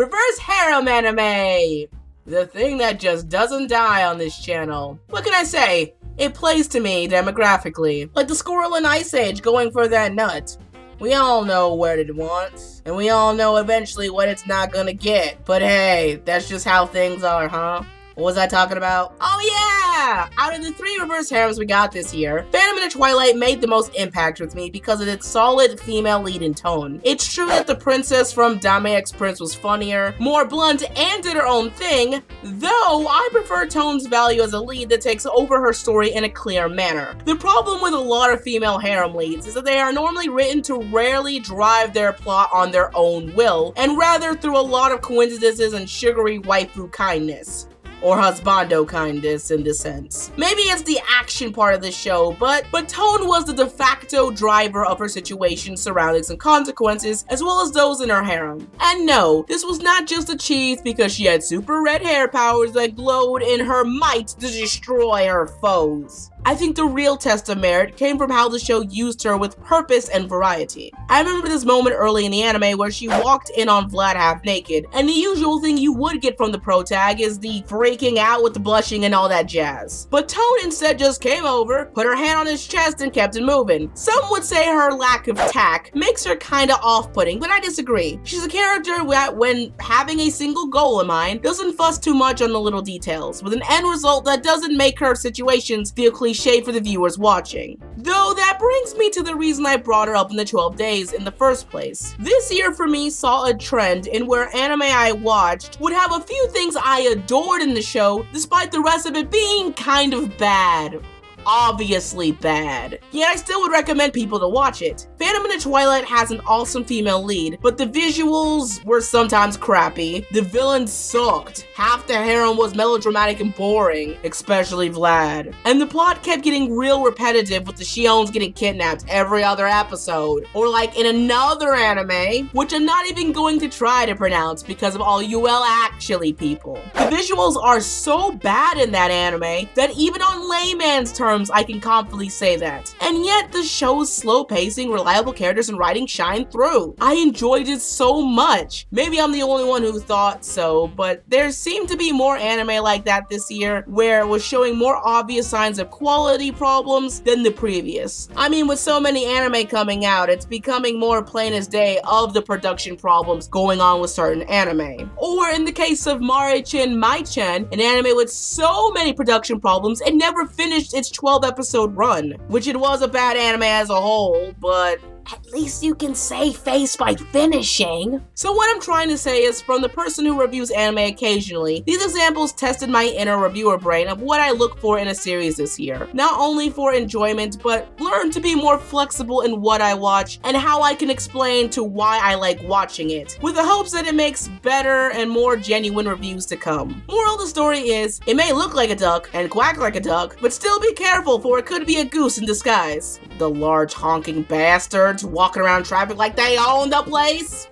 Reverse Harem Anime! The thing that just doesn't die on this channel. What can I say? It plays to me demographically. Like the squirrel in Ice Age going for that nut. We all know what it wants, and we all know eventually what it's not gonna get. But hey, that's just how things are, huh? What was I talking about? Oh yeah! Out of the 3 reverse harems we got this year, Phantom of the Twilight made the most impact with me because of its solid female lead and tone. It's true that the princess from Dame X Prince was funnier, more blunt, and did her own thing, though I prefer Tone's value as a lead that takes over her story in a clear manner. The problem with a lot of female harem leads is that they are normally written to rarely drive their plot on their own will, and rather through a lot of coincidences and sugary waifu kindness. Or husbando kindness in this sense. Maybe it's the action part of the show, but Tone was the de facto driver of her situation, surroundings, and consequences, as well as those in her harem. And no, this was not just achieved because she had super red hair powers that glowed in her might to destroy her foes. I think the real test of merit came from how the show used her with purpose and variety. I remember this moment early in the anime where she walked in on Vlad half naked, and the usual thing you would get from the protag is the freaking out with the blushing and all that jazz. But Tone instead just came over, put her hand on his chest, and kept it moving. Some would say her lack of tact makes her kinda off-putting, but I disagree. She's a character that, when having a single goal in mind, doesn't fuss too much on the little details, with an end result that doesn't make her situations feel cliche for the viewers watching. Though that brings me to the reason I brought her up in the 12 days in the first place. This year for me saw a trend in where anime I watched would have a few things I adored in the show, despite the rest of it being kind of bad. Obviously bad. Yet I still would recommend people to watch it. Phantom of the Twilight has an awesome female lead, but the visuals were sometimes crappy. The villain sucked. Half the harem was melodramatic and boring, especially Vlad. And the plot kept getting real repetitive with the Shiones getting kidnapped every other episode. Or like in another anime, which I'm not even going to try to pronounce because of all you well actually people. The visuals are so bad in that anime that even on layman's terms I can confidently say that. And yet the show's slow pacing, reliable characters, and writing shine through. I enjoyed it so much. Maybe I'm the only one who thought so, but there seemed to be more anime like that this year where it was showing more obvious signs of quality problems than the previous. I mean, with so many anime coming out, it's becoming more plain as day of the production problems going on with certain anime. Or in the case of Mari-chan Mai-chan, an anime with so many production problems, it never finished its 12-episode run, which it was a bad anime as a whole, but at least you can save face by finishing. So what I'm trying to say is, from the person who reviews anime occasionally, these examples tested my inner reviewer brain of what I look for in a series this year. Not only for enjoyment, but learn to be more flexible in what I watch and how I can explain to why I like watching it, with the hopes that it makes better and more genuine reviews to come. Moral of the story is, it may look like a duck and quack like a duck, but still be careful, for it could be a goose in disguise. The large honking bastards walking around traffic like they own the place.